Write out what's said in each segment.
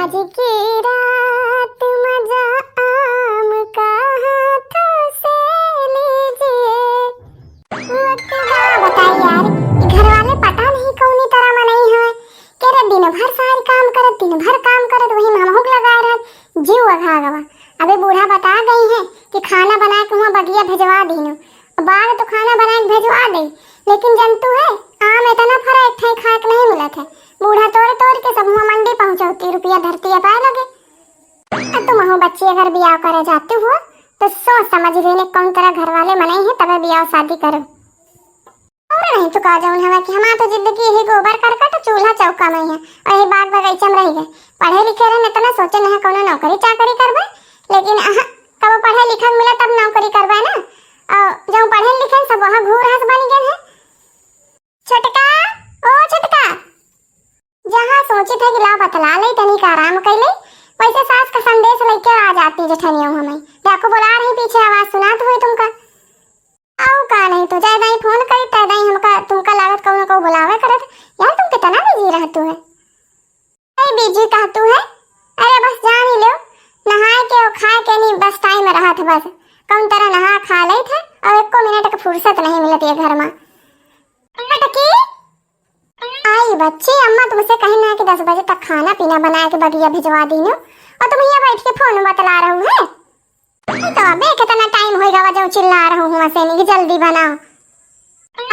आज की रात मजा आम का हाथों से लीजिए। बताइए यार, घर वाले पता नहीं कौनी तरह मनाई है कि रे दिन भर सारे काम करत वही मामूक लगा रहा जीव अघा गवा। अबे बूढ़ा बता गई है कि खाना बना के वहाँ बगिया भेजवा दीनु। बाग तो खाना बना के भेजवा दे, लेकिन जंतु है आम इतना फरा एक ठाई खा के नहीं मिलत है। बूढ़ा तोड़ के सब वहाँ मंडी पहुँचौती रुपया धरती है पाए लगे। तुम हो बच्चे अगर ब्याह करे जाते हो तो सोच समझ लेने कौन तरह घर वाले मनाई है तब ब्याह शादी करो। और नहीं तो कह जाऊँ हमें कि हमारा तो जिंदगी यही गोबर करकट चूल्हा चौका में है और यही बाग बगीचा में रह गए। पढ़े लिखे रहे इतना सोचे नहीं कोनो नौकरी चाकरी करबे, लेकिन कब पढ़े लिखे मिला तब नौकरी करबे ना। और जो पढ़े लिखे सब वहाँ घूर हंस बन गए हैं। छोटका ओ छोटका, जहाँ सोचे थे कि ला बतला ले तनिक आराम कर ले, वैसे सास का संदेश लेके आ जाती जेठनियों हमें। देखो बुला रही पीछे आवाज सुना तो हुई तुमका। आओ का नहीं तो जाए दाई फोन करी तय दाई हमका तुमका लागत कौन को बुलावे करत। यार तुम कितना बिजी रहतू है। नहीं बिजी कहतू है, अरे बस जान ही लो नहाए के और खाए के नहीं बस टाइम में रहा था। बस कौन तरह नहा खा ले थे और एक मिनट का फुर्सत नहीं मिलती है घर में। आई बच्ची, अम्मा तुमसे कही ना कि 10 बजे तक खाना पीना बना के बगिया भिजवा दीनु और तुम यहाँ बैठ के फोन बतला रहे हो। तो अबे कितना टाइम होएगा वजह चिल्ला रहा हूँ वहाँ से नहीं कि जल्दी बनाओ।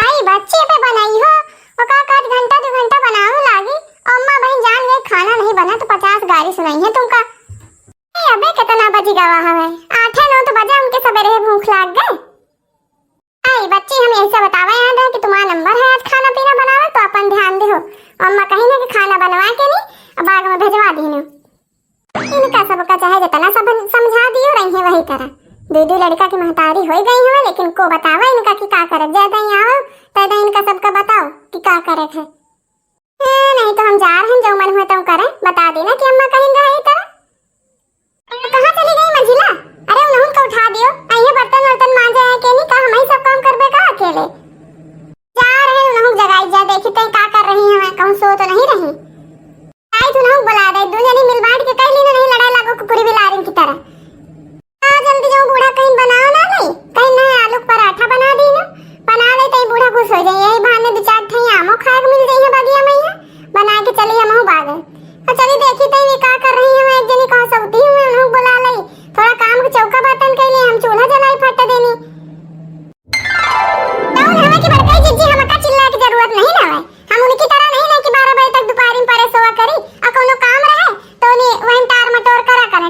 आई बच्ची पे बनाई हो और का घंटा 2 घंटा बनाओ लागी। अम्मा बहन जान गए खाना नहीं बना तो 50 गाली सुनाई है तुमका। अबे कितना बजी गवा है 8-9 तो बजे उनके सवेरे भूख लाग गए। आई बच्ची हम ऐसे बतावा याद है कि तुम्हारा नंबर है आज खाना पीना बनावे तो अपन ध्यान दे हो। अम्मा कही ना कि खाना बनवा के नहीं बाग में भेजवा दीनु। इनका सबका चाहे जितना सब समझा दियो रही है वही तरह। दीदी लड़का की महतारी हो गई है, लेकिन को बतावा इनका कि का करे। ज्यादा ही आओ तदा इनका सबका बताओ कि का करे थे। नहीं तो हम जा रहे हैं जो मन हुआ तुम करे बता देना कि अम्मा कहीं रही तरह। कहाँ चली गई मंजिला? अरे उन्होंने को उठा दियो। आइए बर्तन वर्तन मांजे है के नहीं, कहा हम सब काम करबे का अकेले। जा रहे हैं उन्होंने जगाई जा देखी तई का कर रही है। मैं कहूं सो तो नहीं रही। आई तो उन्होंने बुला दे दो जनी मिल बांट के कह ली नहीं लड़ाई लागो कुकुरी बिलारी की तरह। आ जल्दी जाओ बूढ़ा कहीं बनाओ ना नहीं कहीं ना आलू पराठा बना दी ना बना ले तई बूढ़ा खुश हो जाए। यही बहाने 2-4 ठई आमो खाए को मिल जाई है बगिया में बना के चली हम बाग। और चली देखी तई का कर रही है। मैं एक जनी कहां सौती हूं उन्होंने बुला ले थोड़ा काम के चौका बर्तन के लिए हम चूल्हा जलाई फट देनी। टाउन हमें की बड़काई जिज्जी हमका चिल्ला की जरूरत नहीं ना है। हम उनकी तरह नहीं ना कि 12 बजे तक दोपहर में परे सोवा करी और कोनो काम रहे तो नहीं वहीं टार मटोर करा करे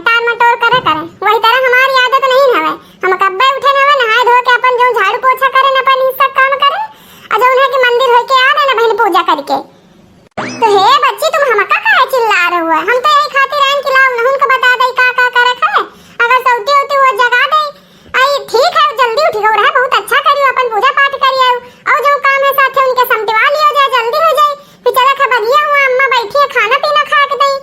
वही तरह हमारी आदत नहीं है। हम कब्बे उठे ना नहाए धो के अपन जो झाड़ू पोछा करे ना अपन सब काम करे और जो उन्हें कि मंदिर होके आ ना बहन पूजा करके। तो हे बच्ची तुम हमका काहे चिल्ला रहे हो? हम तो यही खातिर आन कि लाओ नहुन को बता दे का करे खाए। अगर सौती होती वो जगा दे। आई ठीक है जल्दी उठ गओ रहा बहुत अच्छा करियो अपन पूजा पाठ करियो और जो काम है साथे उनके समटिवा लियो जाए जल्दी हो जाए। फिर चला खा बगिया हुआ अम्मा बैठी है खाना पीना खा के दई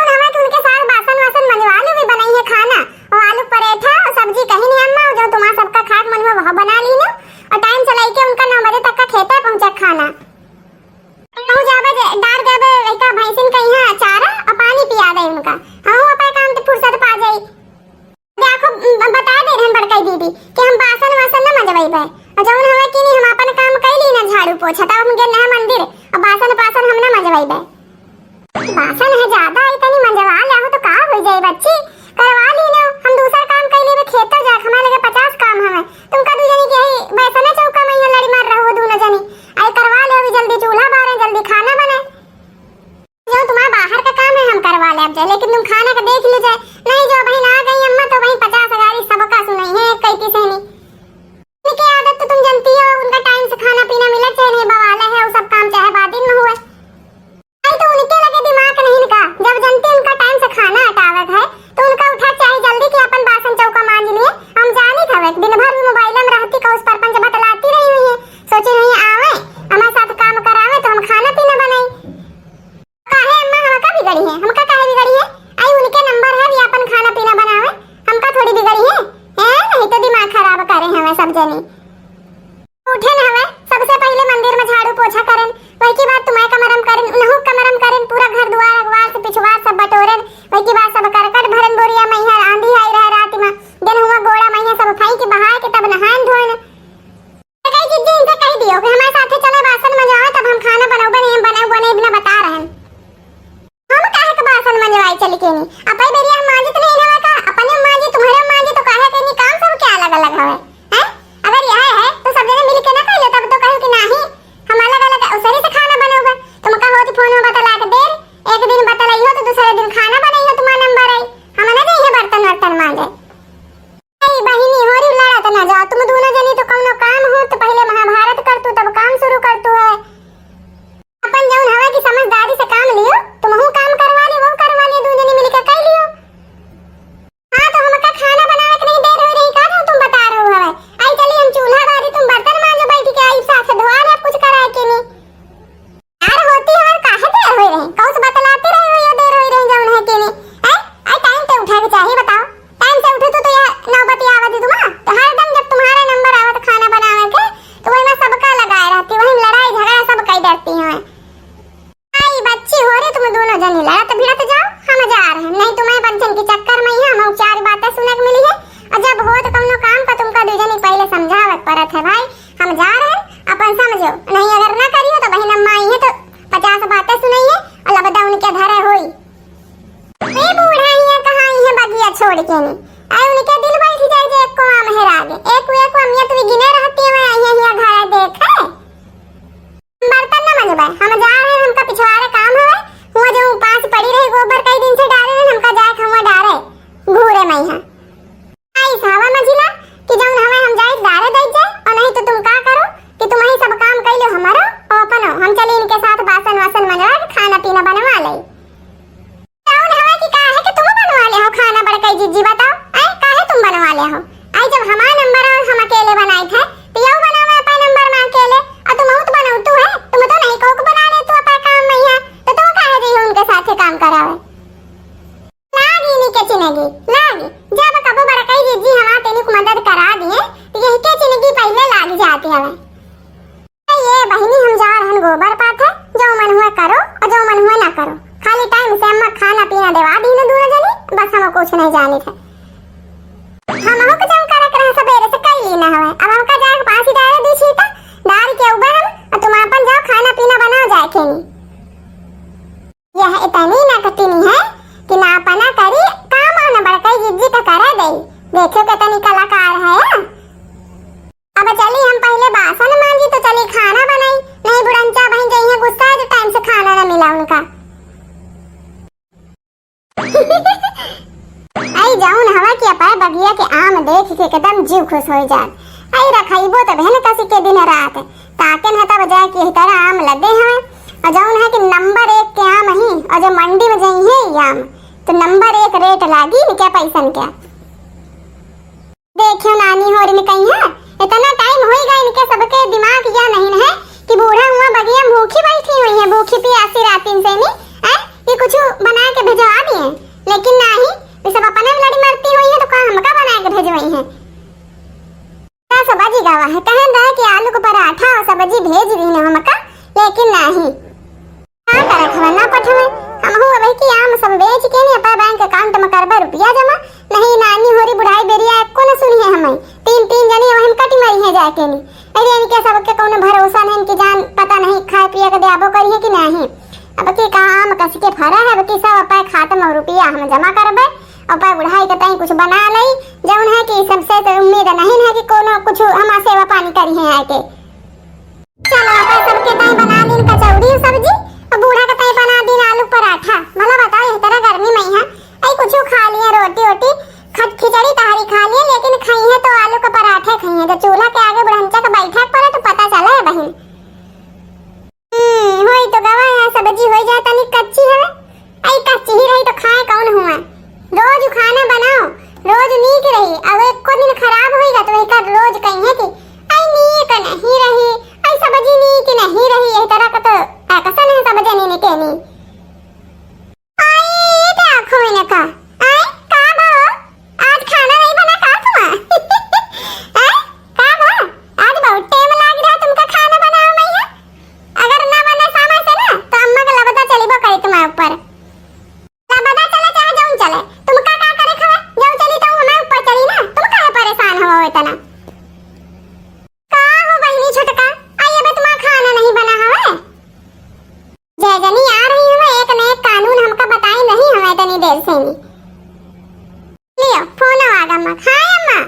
और हमें उनके साथ बासन वासन मंजवा लो भी बनाई है खाना और आलू पराठा और सब्जी कहीं नहीं अम्मा जो तुम्हारा सबका खाट मन में वह बना ली ना और टाइम चलाई के उनका 9 बजे तक का खेता पहुंचा खाना। कहूं जाबे डार देबे लइका भैंसिन के यहां चारा और पानी पिया दे उनका। हम अपन काम तो फुर्सत पा जाई। देखो बता दे रहन बड़काई दीदी कि हम बासन वासन न मजबईबे और जौन हवे कि नहीं हम अपन काम कैली ना झाड़ू पोछा तब हम गेल ना मंदिर और बासन पासन हम न मजबईबे। बासन है ज्यादा इतनी मंजवा ले हो तो का हो जाए बच्ची करवा ली ना। हम दूसरा काम कैली में खेत जा हमारे लगे 50 काम हवे तुमका दू जनी के ही वैसा ना चौका में लड़ी मार रहो दू न जनी। आई करवा ले अभी जल्दी चूल्हा बारे जल्दी खाना बनाए। जो तुम्हारा बाहर का काम है हम करवा ले अब जाए, लेकिन तुम खाना का देख लो जाए। नहीं जो बहन आ गई अम्मा तो वही 50 गाली सबका सुनाई है कैती से नहीं। उनकी आदत तो तुम जानती हो उनका टाइम से खाना पीना मिले चाहे नहीं बवाला है वो सब काम चाहे बाद में हुए। आई तो उनके लगे दिमाग नहीं का जब जानते उनका टाइम से खाना हटावत है तो उनका उठा चाहे जल्दी कि अपन बासन चौका मांज लिए। हम जानी था दिन भर मोबाइल में रहती का उस परपंच बतलाती रही हुई है सोचे नहीं आवे हमारे साथ काम करावे तो हम खाना पीना बनाई। काहे अम्मा हमका बिगड़ी है? हमका काहे बिगड़ी है? आई उनके नंबर है भी अपन खाना पीना बनावे हमका थोड़ी बिगड़ी है। नहीं तो दिमाग खराब करे हमें सब जनी। उठे ना हमें सबसे पहले मंदिर में झाड़ू पोछा आई चली के नहीं अपन बेरिया हम मांजे तो नहीं ना का अपने मांजे तुम्हारे मांजे तो काहे के नहीं काम सब क्या अलग अलग हवे हैं। अगर यह है तो सब जने मिल के ना कर लो तब तो कहो कि नहीं हम अलग अलग उसरी से खाना बनाओगे तुम का होती फोन में बतला के दे एक दिन बतलाई हो तो दूसरे दिन खाना बनाई हो तुम्हारा नंबर आई हम ना जाइए बर्तन वर्तन मांजे। आई बहिनी होरी लड़ा तो ना जाओ तुम दोनों जनी तो कोनो काम हो तो पहले महाभारत कर तू तब काम शुरू कर तू है अपन जौन हवा की समझदारी से काम लियो तुम हूं काम करवा ले वो करवा ले दो जनी मिलकर कर लियो। हां तो हमका खाना बनावे के नहीं देर हो रही का तुम बता रहे हो हवे आई चली हम चूल्हा बारी तुम बर्तन मांजो बैठ के आई साथ धोआ ले कुछ कराए के नहीं यार होती है काहे देर हो रही कौन से बतलाते रहे हो ये देर हो रही जौन है के नहीं है आई टाइम पे उठा के चाहिए बताओ टाइम से उठे तो ये नौबती आवत तुम तो हर दम जब तुम्हारा नंबर आवत खाना बनावे के तो वही में सबका लगाए रहती वही लड़ाई झगड़ा सब कई डरती हैं। बच्ची हो रे तुम दोनों जनी लड़ा तो भिड़ा तो जाओ हम जा रहे हैं नहीं तुम्हें बच्चन के चक्कर में ही हम चार बातें सुनने को मिली है और जब हो तो कौनो काम पर तुमका दो जनी पहले समझावत पड़त है भाई हम जा रहे हैं अपन समझो नहीं अगर ना करियो तो बहन अम्मा आई है तो 50 बातें सुनाइए और लबदा उनके धरे होई ए बूढ़ा ये कहां है बगिया छोड़ के नहीं आई उनके दिल बैठ जाए जे एक को आम हेरा दे एक अमियत भी गिने रहती है मैं ये घर देख है बर्तन ना मनबे हम जा रहे हैं हमका पिछवाड़े काम है हुआ जो पास पड़ी रही गोबर कई दिन से डाले हैं हमका जाए खवा डारे घूरे में यहां आई हवा मझिला कि जौन हमें हम जाए डारे दे जाए और नहीं तो तुम का करो कि तुम ही सब काम कर लो हमारो और अपन हम चले इनके साथ बासन वासन मंगवा के खाना पीना बनवा ले जौन हवा की का है कि तुम बनवा ले हो खाना बड़का जीजी बताओ आई काहे तुम बनवा ले हो आई जब हमारा नंबर और हम अकेले बनाए थे तो यो बनावे अपन नंबर में अकेले और तुम बहुत बनाऊ तू है तुम तो नहीं कोक बना ले तू अपन काम में है तो तुम काहे रही हो उनके साथ काम करावे लागी नहीं के चिनेगी लागी जब कबो बड़का जीजी हमारा तेनी को मदद करा दिए तो यही के चिनेगी पहले लागी जाती है ये बहिनी हम जा रहे हैं गोबर पाथे जो मन हुआ करो और जो मन हुआ ना करो खाली टाइम से अम्मा खाना पीना देवा दी ना दूर जनी बस हम कुछ नहीं जाने थे हम हो के जम कर रहे सवेरे से कई लेना है अब हमका जाए पास ही डाले दी छीता डाल के ऊपर हम और तुम अपन जाओ खाना पीना बनाओ जाए के नहीं यह इतनी ना कटिनी है कि ना अपना करी काम आना बड़का जिज्जी का करा दे देखो कितनी कलाकार है अब चली हम पहले बासन मांगी तो चली खाना बनाई नहीं बुढ़ंचा बहन गई है गुस्सा है तो टाइम से खाना ना मिला उनका आई जाऊन हवा की अपार बगिया के आम देख के एकदम जीव खुश हो जात आई रखाइबो तो बहन कसी के दिन रात ताके न तब जाए कि तरह आम लदे हैं और जाऊन है कि नंबर 1 के आम ही और जो मंडी में जाई है ये आम तो नंबर 1 रेट लागी न क्या पैसा क्या देखियो नानी हो रही कहीं है इतना टाइम हो गया इनके सबके दिमाग या नहीं है कि बूढ़ा हुआ बगिया भूखी बैठी हुई है भूखी प्यासी रातिन से नहीं है ये कुछ बना के भिजवा दिए लेकिन नहीं ये सब अपने लड़ी मरती हुई है तो कहां हमका बना के भेजवाई है सब्जी गावा है कहन रहा कि आलू को पराठा और सब्जी भेज दी ना हमका लेकिन नहीं का करत हवा ना पठवे हम हो भाई कि आम सब बेच के नहीं अपन बैंक अकाउंट में करबे रुपया जमा नहीं नानी होरी बुढ़ाई बेरिया को न सुनी है हमें तीन जने वहन कटी मरी है जाके नहीं अरे इनके सबके कोनो भरोसा नहीं इनकी जान पता नहीं खाए पिए के देबो करी है कि नहीं अब के काम कस के फरा है अब के सब अपन खाते में रुपया हम जमा करबे और पर बुढ़ाई के तई कुछ बना लई जौन है कि सबसे तो उम्मीद नहीं है कि कोनो कुछ हमा सेवा पानी करी है आके चलो अपन सबके तई बना दिन कचौड़ी सब्जी और बूढ़ा के तई बना दिन आलू पराठा मला बताओ इस तरह गर्मी में है आई कुछ खा लिया रोटी खिचड़ी तहारी खा लिया लेकिन खाई है तो आलू के पराठे खाई है तो चूल्हा के आगे बुढ़ंचा का बैठा पड़ा तो पता चला है बहन होई तो गवा है सब्जी हो जाए तनी कच्ची है आई कच्ची ही रही तो खाए कौन हुआ रोज खाना बनाओ रोज नीक रही अब एक को दिन खराब होएगा तो एक रोज कहीं है कि आई नीक नहीं रही आई सब्जी नीक नहीं रही इस तरह का तो कैसा नहीं सब्जी नहीं के नहीं आई तो आंखों में का आई का बा आज खाना नहीं बना का तुम आई का बा आज बहुत टाइम लग रहा तुमका खाना बनाओ मैं अगर ना बने सामा से ना तो अम्मा का लबदा चलीबो करे तुम्हारे ऊपर लबदा चला चाहे जाऊं चले तुम का करे खवा जाऊं चली तो हमारे ऊपर चली ना तुम काहे परेशान हो इतना का हो बहनी छोटका आई अब तुम्हारा खाना नहीं बना हवे जय जनी आ रही है एक न एक कानून हमका बताई नहीं हमें तनी दे देर से नहीं। लियो फोन आगा अम्मा। हाँ अम्मा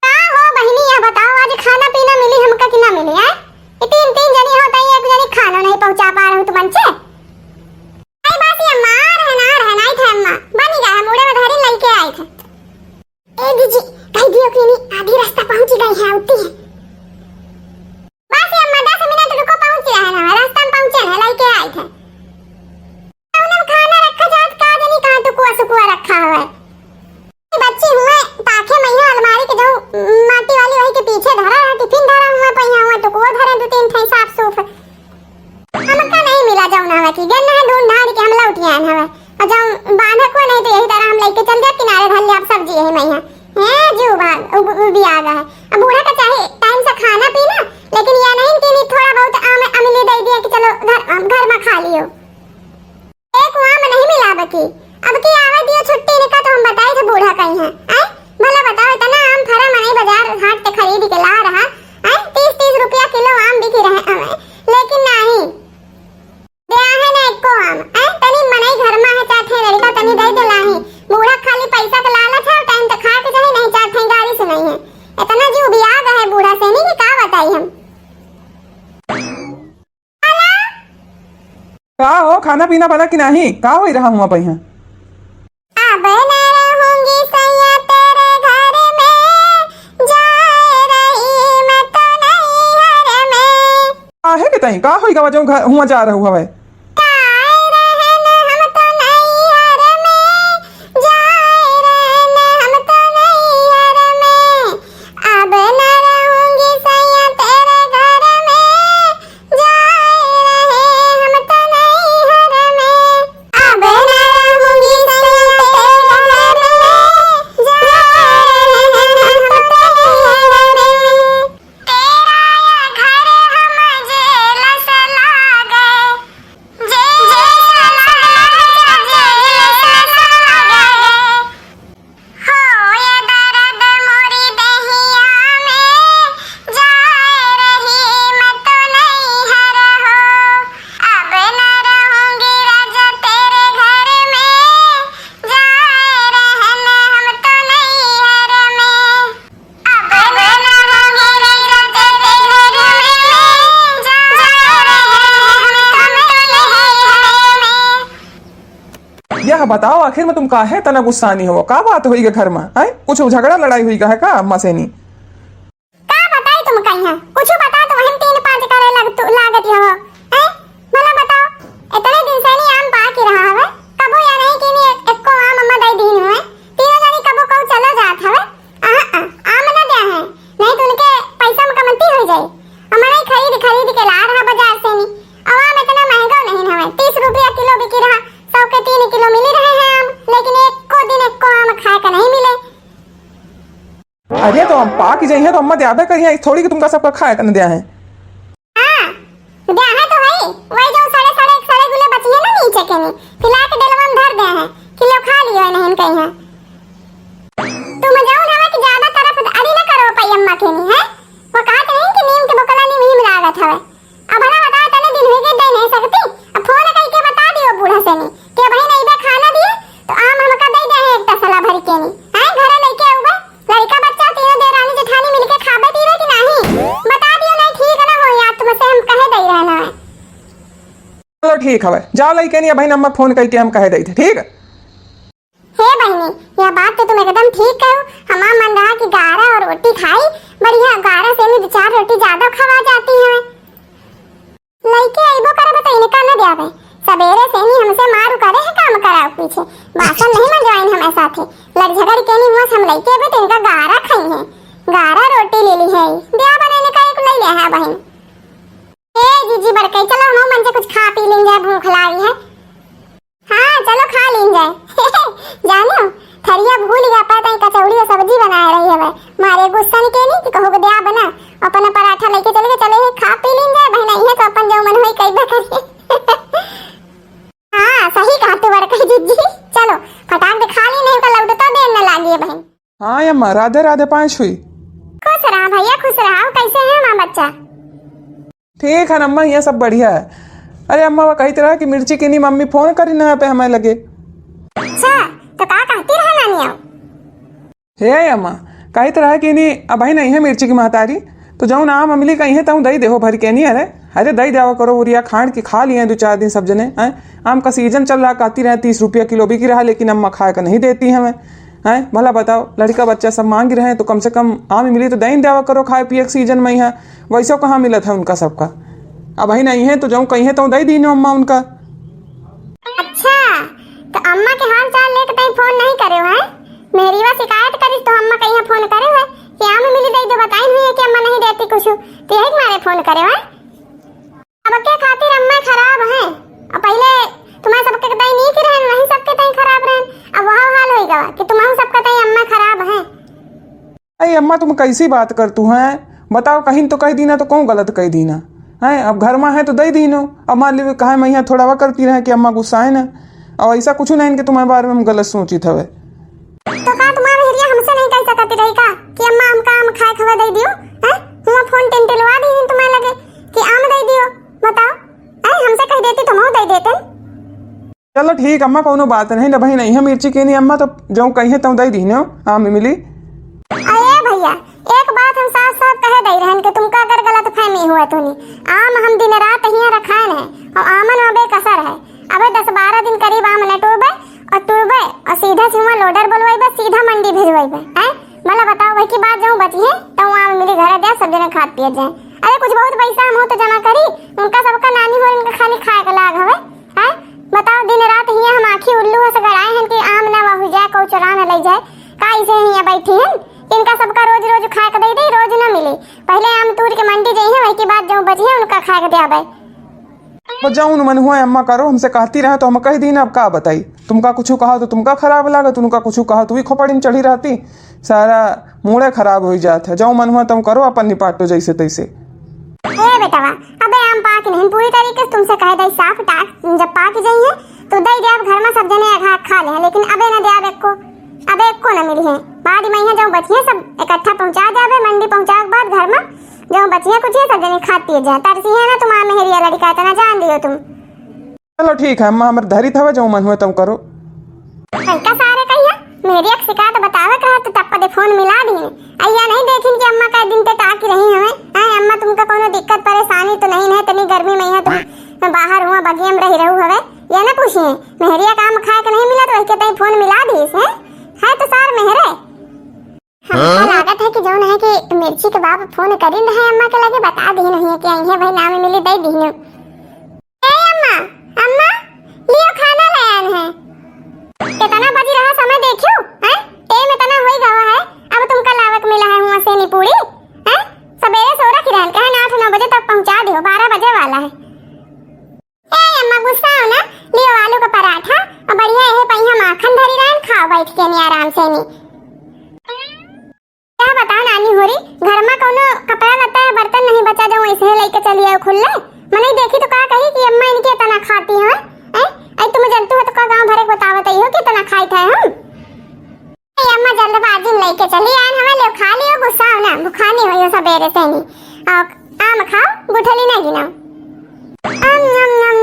का हो बहनी, यह बताओ आज खाना पीना मिली हमका कि ना मिली है? ये तीन तीन जनी होता है, एक जनी खाना नहीं पहुंचा पा रहा हूं तुमन से। आई बात ये अम्मा रहना ही था अम्मा, बनी गया मुड़े में धरी लेके आए थे। ए दीजी कह दियो कि नहीं आधी रास्ता पहुंच गई है, उठी है बस ये अम्मा 10 मिनट रुको, पहुंच रहे हैं ना, रास्ता में पहुंचे हैं, लेके आए थे। उन्हें खाना रखा जात का जनी कहां टुकुआ सुकुआ रखा हुआ है। बच्ची हुए पाखे मैया अलमारी के जो माटी वाली वही के पीछे धरा है, टिफिन धरा हुआ पहिया हुआ टुकुआ धरे, दो तीन थे साफ सूफ हमका नहीं मिला जाऊ ना कि गन्ना ढूंढ ढांड के हमला उठिया है और जाऊ बांधे को नहीं तो यही तरह हम लेके चल जाए किनारे धर ले, अब सब्जी है मैया है जो भाग भी आ गया है। अब बूढ़ा का चाहे टाइम से खाना पीना, लेकिन यह नहीं कि थोड़ा बहुत अमली दे दिया कि चलो घर में खा लियो। एक वहां में नहीं मिला बकी, अब की आवे दियो छुट्टी निका तो हम बताए थे बूढ़ा कहीं है आई भला बताओ इतना आम फरा मने बाजार हाट से खरीद के ला रहा आई 30-30 रुपया किलो आम बिक रहे हमें, लेकिन नहीं दे है ना एको आम आई तनी मने घर में है चाहे लड़का तनी दे दे लाही, बूढ़ा खाली पैसा का लालच है, टाइम तो खा के जाए नहीं चाहते गाड़ी से नहीं है, इतना जीव भी आ गया है बूढ़ा से नहीं कि का बताई हम। का हो खाना पीना बना कि नहीं? का हो रहा हूँ अब यहाँ अब न रहूंगी सैया तेरे घर में, जाए रही मैं तो नैहर में। आहे के तई का होई गवा जो हुआ जा रहा हूँ हवे जाए रहन हम तो नैहर में, जाए रहन हम तो नैहर में। अब न रहूंगी सैया तेरे घर में, जाए रहे हम तो नैहर में। अब न रहूंगी सैया यह बताओ आखिर में तुम काहे तना गुस्सा नहीं हो? का बात हुई घर में है? कुछ झगड़ा लड़ाई हुई है का अम्मा से नहीं? का बताई तुम कहीं कुछ बता तो हम 3-5 करे लागत हो हैं भला बताओ, इतने दिन से नहीं आम पाक रहा है, कबो या नहीं कि नहीं एको आम अम्मा दई दिन हुए, तीनों जनी कबो कबो चलो जात हवे आम ना दे है, नहीं तो उनके पैसा में कमती हो जाए। हमारा खरीद के ला रहा बाजार से नहीं, अब आम इतना महंगा नहीं हवे, 30 रुपया किलो बिकी रहा, 100 के 3 किलो मिल रहे हैं आम, लेकिन एको आम खाए का नहीं मिले। अरे तो हम पाक ही जाइए तो अम्मा द्याबे करिए, थोड़ी कि तुमका सबका खाए कर दिया है। हां दिया है तो भाई वही जो सड़े गुले बची है ना नीचे के ने फिला के डलवा में धर दे है, किलो खा लियो नहीं कहीं है। तुम जाओ ना कि ज्यादा तरफ अड़ी ना करो पई अम्मा के नहीं है, वो कहते नहीं कि नीम के बकला नीम लागत है। अब भला बता तने दिन हो गए दे नहीं सकती, अब फोन कई के बता दियो बूढ़ा से नहीं कि भाई नहीं बे खाना दिए तो आम हमका दे दे एक तसला भर के नहीं है, घर लेके आऊबे लड़का बच्चा तीनों दे रानी जेठानी मिलके खाबे पीबे कि नहीं बता दियो, नहीं ठीक ना हो यार तुमसे हम कहे दई रहना है। चलो ठीक है जाओ लइके नहीं बहन अम्मा फोन करके हम कहे दई थे ठीक है। हे बहनी यह बात तो तुम एकदम ठीक कहो, हमारा मन रहा कि गारा और रोटी खाई, बढ़िया गारा से में 2-4 रोटी ज्यादा खवा जाती है। लइके आइबो करबे तो इनका न देबे, सवेरे से ही हमसे मारू करे है काम कराओ पीछे, बासन नहीं मंजवाइन हमें साथे लड़ झगड़ के नहीं मुंह हम लइके आबे तो इनका गारा खाई है, गारा रोटी ले ली है, ब्याह बनाने का एक ले लिया है बहन। ए जीजी बड़के चलो हम मन से कुछ खा पी लेंगे, भूख लागी है। हाँ चलो खा लेंगे जानो थरिया भूल गया पता है कचौड़ी और सब्जी बना रही है मारे गुस्सा नहीं केनी कि कहो दिया बना अपन पराठा लेके चले गए, चले खा पी लेंगे बहन है तो अपन जो मन होई कइबे करिए। हां सही कहा तू बड़का जीजी, चलो फटाक दे खा ली नहीं तो लौट तो देर न लागी है बहन। हां अम्मा राधे राधे पांच हुई। खुश रहा भैया खुश रहा, कैसे है मां बच्चा? ठीक है अम्मा ये सब बढ़िया है। अरे अम्मा वो कही तरह कि मिर्ची की नहीं मम्मी फोन करी ना पे हमें लगे अच्छा तो का कहती रहा नानी आओ? हे अम्मा कही तरह की नहीं अब भाई नहीं है मिर्ची की महतारी तो जाऊँ ना अमली कहीं है तऊ दही देहो भर के नहीं अरे दही देवा करो उरिया खाण की खा लिए 2-4 दिन सब जने हैं। आम का सीजन चल रहा कहती रहे 30 रुपया किलो बिक रहा लेकिन अम्मा खा कर नहीं देती हमें हैं। भला बताओ लड़का बच्चा सब मांग रहे हैं तो कम से कम आम मिली तो दही देवा करो खाए पिए सीजन में यहाँ वैसे कहाँ मिला था उनका सबका। अब भाई नहीं है तो जाऊँ कहीं है तो दही दी अम्मा उनका। अच्छा तो अम्मा के हाल चाल लेके तई फोन नहीं करे है? मेरीवा शिकायत करी तो अम्मा कहीं फोन करे है कि आम मिली दई दो बताई हुई है कि अम्मा नहीं देती कुछ तो यही मारे फोन करे है। अब के खातिर अम्मा खराब है और पहले तुम्हारे सबके तई नहीं की रहन वही सबके तई खराब रहन अब वह हाल होइगा कि तुम्हारे सबका तई अम्मा खराब है। अरे अम्मा तुम कैसी बात कर तू है बताओ कहीं तो कह दीना तो कौन गलत कह दीना है। अब घर में है तो दे दीनो अब मान ली कहा मैं यहाँ थोड़ा वह करती रहे कि अम्मा गुस्सा है ना और ऐसा कुछ नहीं कि तुम्हारे बारे में हम गलत सोची था। तो का तुम्हारे हिरिया हमसे नहीं कह सकती रही का कि अम्मा हमका आम खाए खवा दे दियो हैं? हुआ फोन टिंटिलवा दी तुम्हारे लगे कि आम दे दियो बताओ हैं? हमसे कह देती तुम दे देते। चलो ठीक अम्मा कोनो बात नहीं ना भाई नहीं है मिर्ची की नहीं अम्मा तो जाऊँ कहीं है तो दे दी ना आम मिली। अरे भैया एक बात हम साफ साफ कह दे रहन कि तुमका अगर गलत फहमी हुआ तो नहीं आम हम दिन रात ही रखान है और आमन अबे कसर है अबे 10-12 दिन करीब आम नटोबे और तुरबे और सीधा सिवा लोडर बोलवाइबे सीधा मंडी भेजवाइबे हैं। भला बताओ वही की बात जाऊं बची है तो आम मिली घर दे सब जने खात पिए जाए। अरे कुछ बहुत पैसा हम हो तो जमा करी उनका सबका नानी हो इनका खाली खाए का लाग हवे हैं। बताओ दिन रात ही हम आंखी उल्लू से गड़ाए हैं कि आम ना हो जाए को चुरा न ले जाए काई से ही बैठी हैं इनका सबका रोज रोज खाए के दे रोज न मिले पहले आम तूर के मंडी जाई है वही की बात जाऊं बची है उनका खाए के दे आबे। तो जाऊँ मन हुआ अम्मा करो हमसे कहती रहे तो हम कह दी ना अब का बताई तुमका कुछ कहा तो तुमका खराब लगा तुमका कुछ कहा तो भी खोपड़ी में चढ़ी रहती सारा मूड़े खराब हो जाता है। जाऊँ मन हुआ तुम करो अपन निपाटो जैसे तैसे। ए बेटवा अबे आम पाक नहीं पूरी तरीके से तुमसे कह दई साफ टाक जब पाक जाई है तो दई दे घर में सब जने घाट खा ले लेकिन अबे न दे अबे एको न मिली है बाद में जाऊँ बचिए सब इकट्ठा पहुंचा जाबे मंडी पहुंचा के बाद घर में जो बचिए कुछ है सब जने खाती है जा तरसी है ना तुम्हारा मेहरिया लड़का इतना जान दियो तुम। चलो ठीक है अम्मा हमारे धरी था जाऊँ मन हुआ तुम करो का सारे कहिया मेरी एक शिकायत बतावे कहा तो तब दे फोन मिला दी अय्या नहीं देखिन कि अम्मा का दिन तक आकी रही हमें हां अम्मा तुमका कोनो दिक्कत परेशानी तो नहीं है तनी गर्मी में है तुम बाहर हुआ बगिया में रही रहू हवे ये ना पूछिए मेहरिया काम खाए के नहीं मिला तो वही के तई फोन मिला दी है तो सार मेहरे हमको लागत है कि जो है कि मिर्ची के बाप फोन करी रहे अम्मा के लगे बता दी नहीं है कि आई है भाई नाम मिली दे दी ने। ए अम्मा अम्मा लियो खाना ले आए हैं कितना बजी रहा समय देखियो हैं ते में तना होई गवा है अब तुमका लावक मिला है हुआ से नी पूरी हैं सवेरे सो रखी रहन कहे 8-9 बजे तक पहुंचा दियो 12 बजे वाला है। ए अम्मा गुस्सा हो ना लियो आलू का पराठा और बढ़िया है पहिया माखन धरी रहन खाओ बैठ के नी आराम से नी। क्या बता नानी होरी घर में कोनो कपड़ा लता है बर्तन नहीं बचा जो ऐसे लेके चली आओ खुले मने देखी तो का कही कि अम्मा इनके तना खाती है ऐ तुम जानते हो तो का गांव भरे को बतावत ही हो कि तना खाई थे हम ऐ अम्मा जल्दबाजी में लेके चली आन हमें ले खा लियो गुस्सा हो ना भूखानी हो सवेरे से नहीं आम खाओ गुठली ना गिनाओ आम नम नम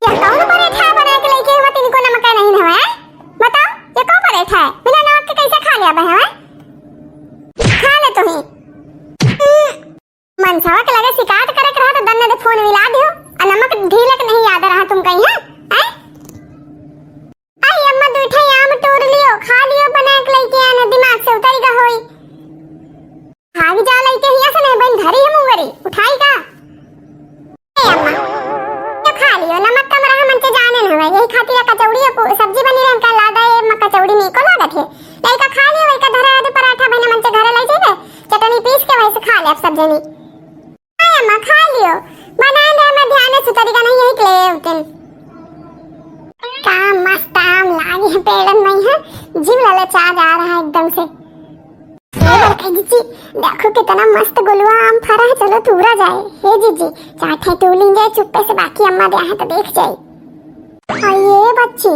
ये कौन पराठा बना के लेके मत इनको नमक नहीं ना है बताओ ये कौन पराठा है बिना नमक के कैसे खा लिया बहन खा ले तो ही मनसावा के लगे शिकायत करे के रहा तो दन्ने दे फोन मिला दियो और नमक ढीलक नहीं याद रहा तुम कहीं है आई अम्मा दूठा आम तोड़ लियो खा लियो बना के लेके आना दिमाग से उतर गा होई भाग जा लेके हिया से नहीं बन धरी है मुंगरी उठाई का ए अम्मा तो खा लियो नमक कम रहा मन के जाने न हवे यही खातिर कचौड़ी सब्जी बनी रहन का लादा ए अम्मा कचौड़ी नहीं को लागत है लइका खा लियो लइका धरा दे पराठा बना मन से घरे ले जाबे चटनी पीस के वैसे खा ले सब जनी हां अम्मा खा लियो बना दे मैं ध्यान से तरीका नहीं यही ले उतन का मस्त आम लागी है पेड़न में है जीव ललचा जा रहा है एकदम से जीजी देखो कितना मस्त गुलवा आम फरा है चलो तूरा जाए हे जीजी चाटे तूलिंग जाए चुप्पे से बाकी अम्मा दे है तो देख जाए ये बच्ची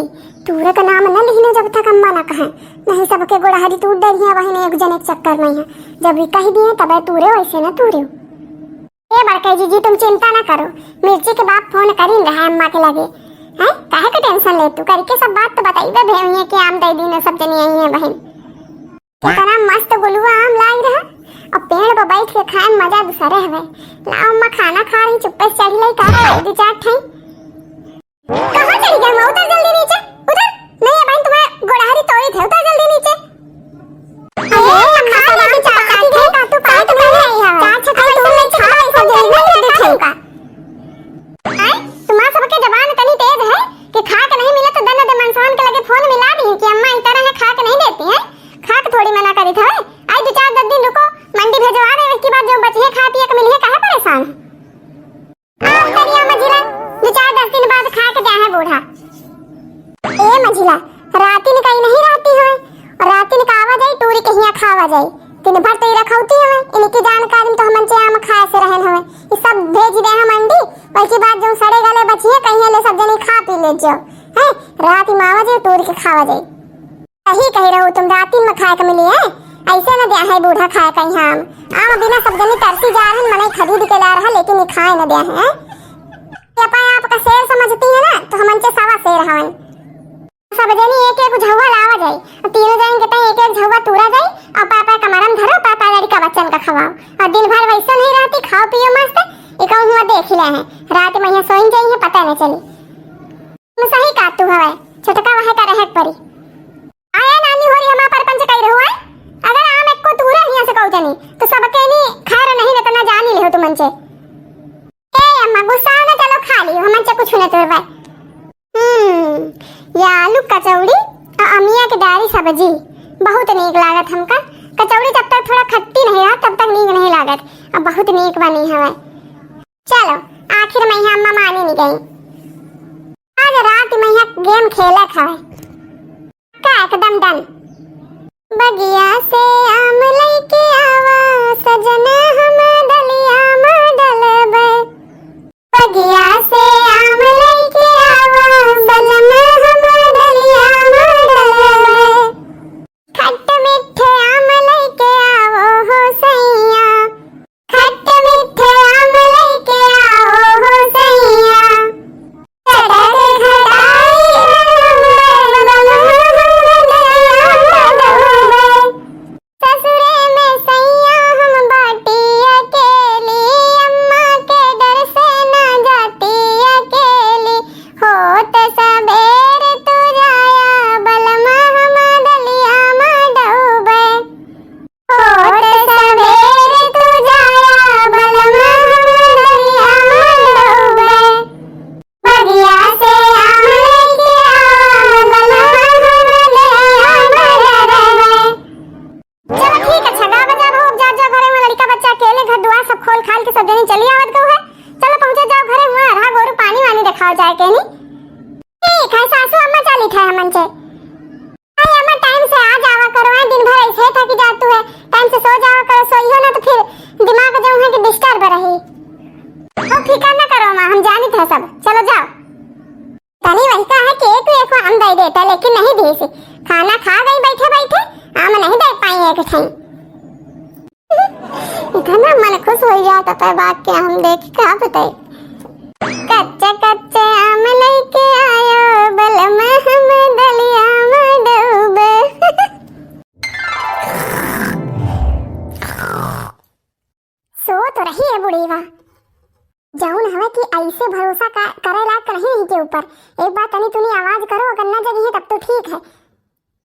तूरे का नाम न लिखने जब तक अम्मा ना कहे नहीं सबके गोड़ाहरी टूट डरी है वही एक जन एक चक्कर में है जब भी कह दिए तब तूरे वैसे ना तूरे ये बड़के जीजी तुम चिंता ना करो मिर्ची के बाप फोन कर ही रहा है अम्मा के लगे हैं काहे का टेंशन टेंशन ले तू करके सब बात तो बताई बे भेवइए के आम दे दी न सब जनी आई है बहन। कितना मस्त गुलुआ आम लाई रहा और पेड़ पर बैठ के खाए मजा दूसरे हवे। लाओ अम्मा खाना खा रही चुप्पे से चढ़ी लाई का दो चार ठाई। कहां चली गई मैं? उतर जल्दी नीचे उतर। नहीं है बहन तुम्हें गोड़ारी तोड़ी थे, उतर जल्दी नीचे। अरे खा ले तू चार खाती गई का तू पाए तो नहीं आई है चार छक्के तुम में खा ऐसा जल्दी नहीं दिखाऊं का। हां तुम्हारा सबके जबान इतनी तेज है कि खा के नहीं मिला तो दन दे मनसान के लगे फोन मिला दी कि अम्मा इस तरह है खा के नहीं देती है। खा के थोड़ी मना करी था। आई दो चार 10 दिन रुको मंडी भेजवा दे, इसके बाद जो बचे खा पिए के मिले काहे परेशान। आओ करिया मजिला दो चार 10 दिन बाद खा के जा है बूढ़ा। ए मजिला राती ने कहीं नहीं रहती है और राती ने कावा जाई टूरी कहिया खावा जाई दिन भर तो ही रखौती है। इनकी जानकारी तो हमन से आम खाए से रहन हवे। ये सब भेज दे हम मंडी उसके बाद जो सड़े गले बचिए कहीं ले सब जनी खा पी ले जाओ है। राती मावा जाई टूरी के खावा जाई। सही कह रहे हो तुम, राती में खाए के मिली है ऐसे न दिया है बूढ़ा खाए कहीं आम बिना सब जनी तरसी जा रहे मने खरीद के ला रहा लेकिन ये खाए न दिया है। आपका शेर समझती है ना तो हमन से सवा शेर हवन। सब जनी एक एक झौवा लावा जाए तीनों जन के एक एक झौवा तूरा जाए और पापा कमरम धरो पापा लड़ी का बच्चन का खवाओ और दिन भर वैसे नहीं रहती खाओ पियो मस्त। एक हुआ देख ले हैं रात में यहाँ सोई जाइए पता नहीं चली। तुम सही काटू हवे छोटका वह का रहत परी आया नानी होरी हमा परपंच कई रहो है। अगर आम एक को तूरा हिया से कहू जनी तो सबके नी खैर नहीं न तना जान ही ले हो तुमन से। ए अम्मा गुस्सा न चलो खा लियो हमन से कुछ न तोरवा। ये आलू कचौड़ी और अमिया की डाली सब्जी बहुत नीक लागत हमका। कचौड़ी जब तक थोड़ा खट्टी नहीं रहा तब तक नीक नहीं लागत और बहुत नीक बनी है। चलो आखिर में यहाँ अम्मा मानी नहीं गई। आज रात में यहाँ गेम खेला खाए का एकदम डन। बगिया से आम लेके आवा सजना हम डलिया में डलबे। बगिया से आम लेके आवा सजना हम डलिया में डलबे। खट्ट मीठे आम लेके आवो हो सैया। खट्ट मीठे आम लेके आवो हो सैया। चटक खटाई ससुरे में सैया हम बाटी अकेली अम्मा के डर से न जाती अकेली। होत सबेर तू जाया बलमा हम डलिया में डूबे। होत सबेर तू जाया बलमा हम डलिया में डूबे। बगिया से आम लेके आवा बलमा हम डलिया में डूबे। चलो ठीक है छगा बजा हो जा जा घरे में लड़का बच्चा अकेले घर दुआर सब खोल खाल के सब जनी चली आवत को है। चलो पहुंचे जाओ घरे हुआ रहा गोरु पानी वानी दिखाओ जाए के नहीं। ठीक है सासू अम्मा चली था हमन से। अरे अम्मा टाइम से आ जावा करो है दिन भर ऐसे थकी जातू है। टाइम से सो जावा करो सोइयो ना तो फिर दिमाग जो है कि डिस्टर्ब रही। तो फिकर ना करो मां हम जानी था सब। चलो जाओ तनी वही का है कि एक आम दे देता लेकिन नहीं दी सी खाना खा गई बैठे बैठे आम नहीं दे पाई एक ठाई। इतना मन खुश हो जाता था बात के हम देख का बताए। कच्चे कच्चे आम लेके आयो बलमा हम डलिया में डूबे। सो तो रही है बुढ़ी वाह जाऊन हमें कि ऐसे भरोसा करे लायक नहीं इनके ऊपर। एक बार तनी तुनी आवाज करो अगर ना जगी है तब तो ठीक है।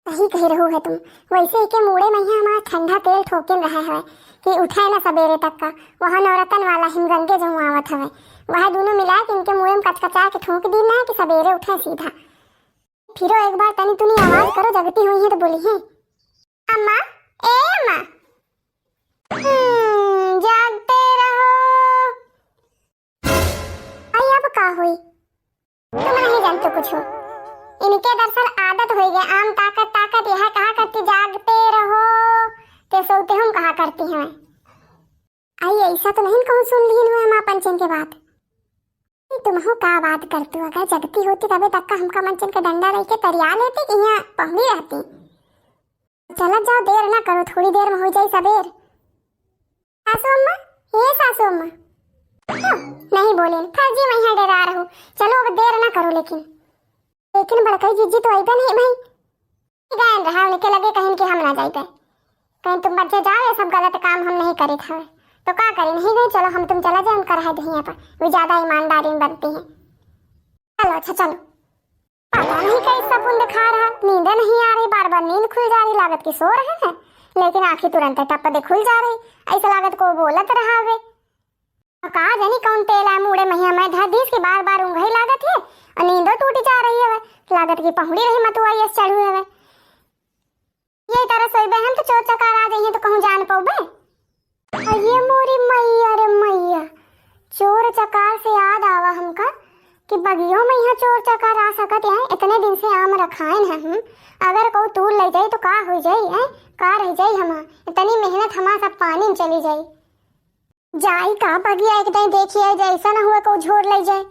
सही कह रहो है तुम। वैसे ही के मुड़े में ही हमारा ठंडा तेल ठोकिन रहा है कि उठाए ना सवेरे तक का वहाँ नवरत्न वाला हिमगंगे जो आवत है वह दोनों मिला के इनके मुड़े में कचकचा के ठोक दी ना कि सवेरे उठे सीधा। फिर एक बार तनी तुनी आवाज करो जगती हुई है तो बोली है अम्मा ए अम्मा जागते रहो। आई अब का हुई तुम नहीं जानते कुछ हो। इनके दरअसल आदत हो गई आम ताकत ताकत यह कहा करती जागते रहो ते सोते हम कहा करती हैं। आई ऐसा तो नहीं कहूँ सुन ली हुए माँ पंचन के बात। तुम हो का बात करते हो अगर जगती होती तबे तक का हमका मंचन का डंडा रह के तरिया लेती कि यहाँ पहुंची रहती। चला जाओ देर ना करो थोड़ी देर में हो जाए सबेर। सासू अम्मा हे सासू अम्मा क्यों नहीं बोले फर्जी मैं यहाँ डरा रहा हूँ। चलो अब देर ना करो लेकिन लेकिन बड़कई जीजी तो आई नहीं भाई, गायन रहा उनके लगे कहीं कि हम ना जाइते, कहीं तुम बच्चे जाओ ये सब गलत काम हम नहीं करे थे तो क्या करें, नहीं गए चलो हम तुम चला जाए उनका रह दही पर, वो ज्यादा ईमानदारी बनती है। चलो अच्छा चलो। पता नहीं कैसा पुण्य खा रहा, नींद नहीं आ रही, बार बार नींद खुल जा रही, लागत की सो रहे हैं लेकिन आंखें तुरंत टप दे खुल जा रही, ऐसा लागत को बोलत रहा वे कहा जानी कौन तेल है मुड़े महिया में धर दीस की बार बार ऊँघ ही लागत है और नींदो टूट जा रही है, लागत की पहुड़ी रही मतुआ चढ़ू है ये तरह सोईबे हम तो चोर चकार आ जाइए तो कहूँ जान पाओगे। ये मोरी मैया रे मैया, चोर चकार से याद आवा हमका कि बगियों में यहाँ चोर चकार आ सकत है, इतने दिन से आम रखाइन है हम, अगर को तूर ले जाई तो का हो जाई है, का रह जाई हमा, इतनी मेहनत हमा सब पानी में चली जाई, जाई का बगिया एक दिन देखिए जैसा ना हुआ को झोर ले जाए,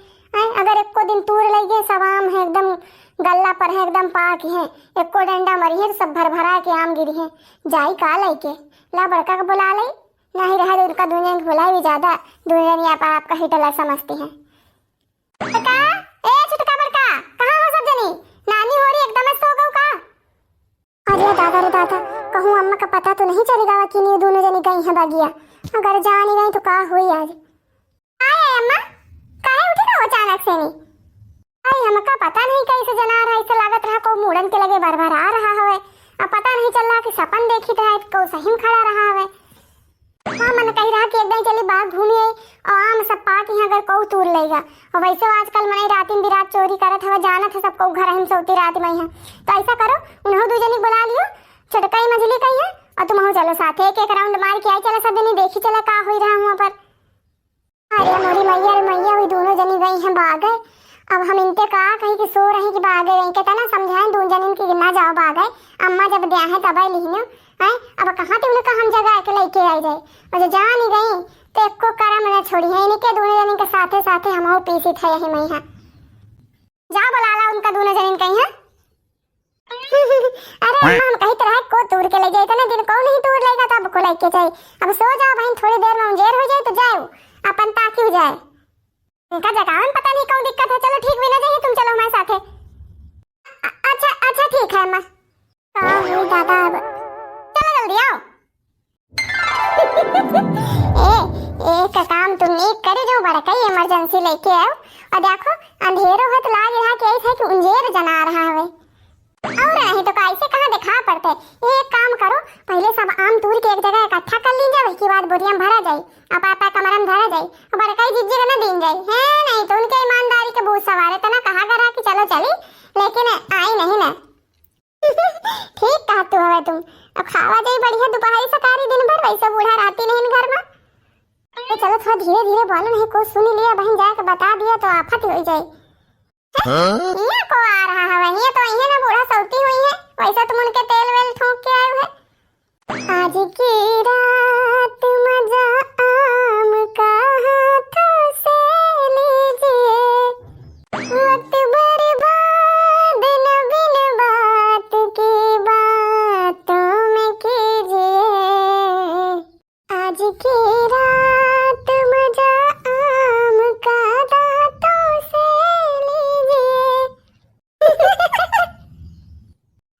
अगर एक को दिन तूर ले गए सब आम है एकदम गल्ला पर है एकदम पाक है, एक को डंडा मरी है सब भर भरा के आम गिरी है, जाई का लेके ला बड़का को बुला ले, नहीं रहा तो उनका दुनिया की भुलाई भी ज्यादा, दुनिया पर आपका हिटलर समझती है। बड़का ए छुटका बड़का कहाँ हो सब जनी, नानी हो रही एकदम सो गऊ का, अरे दादा रे दादा कहूँ अम्मा का पता तो नहीं चलेगा कि नहीं दोनों जनी गई हैं बगिया, अगर जा नहीं गई तो का हुई आज। आए अम्मा काहे उठी ना अचानक से नहीं, आई हमका पता नहीं कैसे जना रहा, ऐसे लागत रहा को मुड़न के लगे भर आ रहा है, अब पता नहीं चल रहा कि सपन देखी तो है को सही में खड़ा रहा है। हाँ मन कह रहा कि एकदम चली बाग घूमी और आम सब पाक यहाँ अगर को तूर लेगा, और वैसे आजकल मनाई रात में बिरात चोरी करत हवा जानत है सबको घर हम सोती रात में यहाँ, तो ऐसा करो उन्हों दो जनी बुला लियो, छोटकाई मझली कही है और तुम हो चलो साथ एक एक राउंड मार के आई चला सब जनी देखी चला का हो रहा वहाँ पर। अरे मोरी मैया रे मैया वही दोनों जनी गई हैं बाग, अब हम इनते कहा कहीं कि सो रही कि बागे गई के तना समझाएं दो जनी की ना जाओ बागे, अम्मा जब दिया है तब लिखने है, अब कहाँ थे उनका हम जगह के लेके आई जाए, और जा नहीं गई तो एक को करम न छोड़ी है, इनके दोनों जनी के साथे साथे हम हो पीसी थे यही मैं जा बुला ला उनका दोनों जनी कहीं है। अरे हम कहीं तरह को तोड़ के ले जाए इतना दिन को नहीं तोड़ लेगा तो अब को लेके जाए, अब सो जाओ भाई थोड़ी देर में उजेर हो जाए तो जाओ अपन ताकि हो जाए, इनका जगह पता नहीं कौन दिक्कत है, चलो ठीक भी ना जाइए तुम चलो हमारे साथे। अच्छा अच्छा ठीक है अम्मा, हाँ दादा अब चलो जल्दी आओ। एक काम तुम नहीं करे जो बड़ा कई इमरजेंसी लेके आओ, और देखो अंधेरो है तो लाग रहा कि ऐसा कि उंजेर जना रहा है, और नहीं तो कैसे कहाँ दिखा पड़ते, एक काम करो पहले सब आम तूर के एक जगह इकट्ठा कर लीजिए, उसके बाद बोरिया भरा जाए अब आपा कमरा में धरा जाए और बड़का जीजी का ना दिन जाए है, नहीं तो उनके ईमानदारी के भूत सवार तो ना कहा करा कि चलो चली लेकिन आई नहीं ना। ठीक कहा तू है तुम, अब खावा जाए बढ़िया दोपहरी सकारी दिन भर, वैसे बूढ़ा रहती नहीं घर में, तो चलो थोड़ा धीरे धीरे बोलो नहीं कुछ सुन लिया बहन जाके बता दिया तो आफत हो जाए। ये को आ रहा है ये तो ये ना बूढ़ा सौती हुई है, वैसे तुम उनके तेल वेल ठोक के आए हो। आज की रात मजा आम का हाथों से लीजिए, वक्त बर्बाद न बिन बात की बातों में कीजिए, आज की रात मजा आम का दांतों से लीजिए।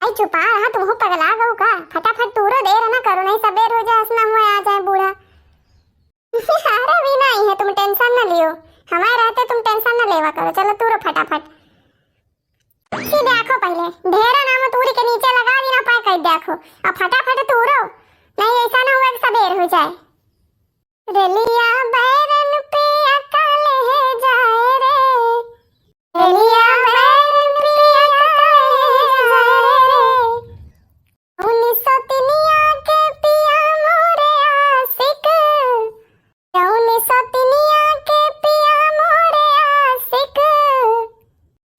आई चुपा रहा तुम हो पगला गो का, फटाफट तूरो देर ना करो नहीं सबेर हो जाए हंसना हुआ आ जाए बूढ़ा। अरे भी नहीं है तुम टेंशन ना लियो, हमारे रहते तुम टेंशन ना लेवा करो, चलो तूरो फटाफट। देखो पहले ढेरा नाम तूरी के नीचे लगा दी ना पाए कर देखो, अब फटाफट तूरो नहीं ऐसा ना हुआ कि सबेर हो जाए। रेलिया बैरन पे अकल है जाए रे, रेलिया बैरन पे अकल है जाए रे, 1903 के पिया मोरे आशिक, 1903 के पिया मोरे आशिक,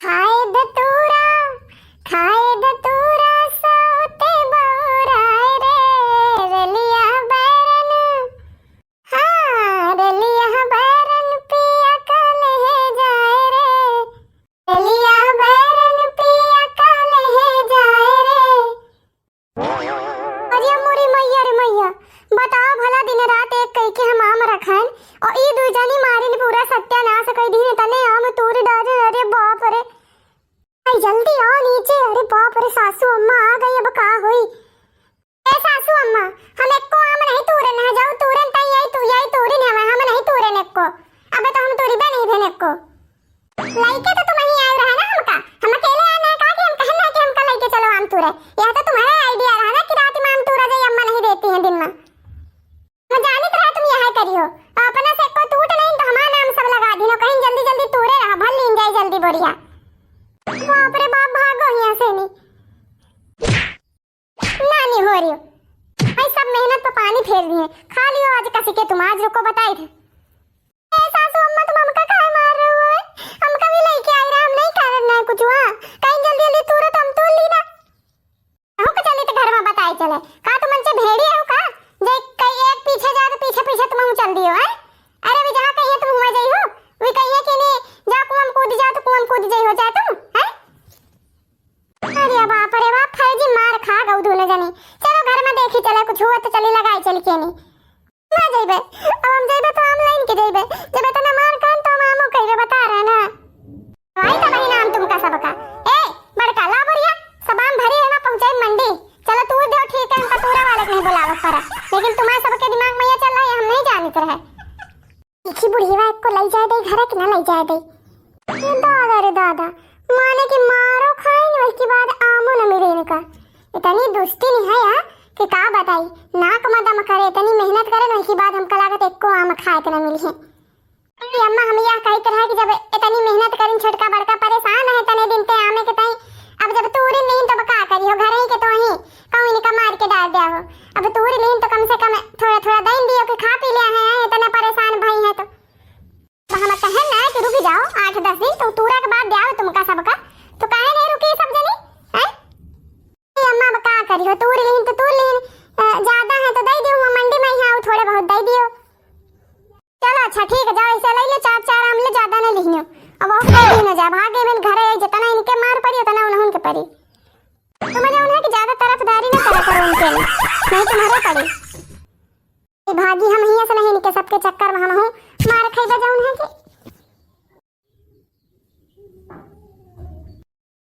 खाए धतूरा सोते बौराए रे, रेलिया बैरन, हाँ रेलिया बैरन पे अकल है जाए रे, रेलिया भाई जल्दी आओ नीचे। अरे बाप रे सासू अम्मा आ गई, अब का हुई? ए सासू अम्मा, हम एको आम नहीं तूरे ना जाओ, तुरंत आई आई तू यही तूरी ने हम नहीं तूरे नेको। अबे तो हम तूरी बे नहीं भेने को लाइके तो तुम ही आए रहा ना हमका, हम अकेले आना है का कि हम कहना कि हमका लेके चलो आम तूरे? यह तो तुम्हारा आईडिया रहा ना कि रात में आम तूरा जाए, अम्मा नहीं देती हैं दिन में। मैं जाने रहा तुम यह करियो, अपना से को टूट नहीं तो हमारा नाम सब लगा दी ना, कहीं जल्दी जल्दी तूरे रहा भल लीन जाए जल्दी बढ़िया। बाप रे बाप, भागो यहाँ से नहीं हो रही हो भाई, सब मेहनत पे पानी फेर दिए। खा लियो आज कसी के, तुम आज रुको बताई थे। ए सासू अम्मा, तुम हमका काहे मार रहे हो? हमका भी लेके आई रहा, हम नहीं करना है कुछ वहां, कहीं जल्दी जल्दी तुरंत हम तोड़ ली ना। हो के चली तो घर में बताई चले का तुम मनसे भेड़ी हो का जे कई एक पीछे जा तो पीछे पीछे तुम चल दियो है? अरे भी जहां कहिए तुम हुआ जाई हो, वे कहिए कि नहीं जा कुआं कूद जा तो कुआं कूद जाई हो जा तुम है। अरे बाप रे बाप, फर्जी मार खा गऊ दोनों जने। चलो घर में देखी चले, कुछ हुआ तो चली लगाई चल के नहीं ना जाइबे। अब हम जाइबे तो हम लाइन के जाइबे, जब इतना मार कान तो हम आमो कहिबे बता रहा ना। भाई का भाई नाम तुमका सबका ए बड़का ला बढ़िया सब आम भरी है ना, पहुंचाई मंडी। चलो तू दो ठीक है, हमका पूरा वाले नहीं बुलावा पड़ा, लेकिन तुम्हारे सबके दिमाग में ये चल रहा है हम नहीं जानते रहे। देखी बुढ़ीवा एक को ले जाए दे घर के ना ले जाए दे। दादा रे दादा, माने कि मारो खाई न उसके बाद आमो न मिले इनका। इतनी दुस्ती नहीं है यार कि का बताई, नाक में दम करे, इतनी मेहनत करे ना उसके बाद हमका लागत एको आम खाए के न मिली है। अम्मा हम यह कहते रहे कि जब इतनी मेहनत करी छोटका बड़का परेशान है तने दिन ते आमे के तई, अब जब तूरी नहीं तो बका करियो घर ही के तो ही कहूं इनका मार के डाल दिया हो। अब तूरी नहीं तो कम से कम थोड़ा थोड़ा दई दियो कि खा पी लिया है, इतना परेशान भाई है तो हम कहे ना कि रुक जाओ 8-10 दिन, तो तूरा के बाद ब्याह तुमका सबका, तो काहे नहीं रुकी सब जनी हैं? अम्मा अब का करियो, तूरी नहीं तो तूरी ज्यादा है तो दई दियो, मंडी में ही आओ थोड़े बहुत दई दियो। चलो अच्छा ठीक है, जाओ इसे ले लो, 4-4 आम ले, ज्यादा नहीं लिखियो। अब वो कहीं न जा भागे में घर है, जितना इनके मार पड़ी उतना उन्होंने के पड़ी। समझ आओ ना कि ज्यादा तरफदारी ना करा करो उनके, नहीं तुम्हारे पड़ी। भागी हम हिया से नहीं, इनके सबके चक्कर में हम हूं मार खाई बजाऊं है कि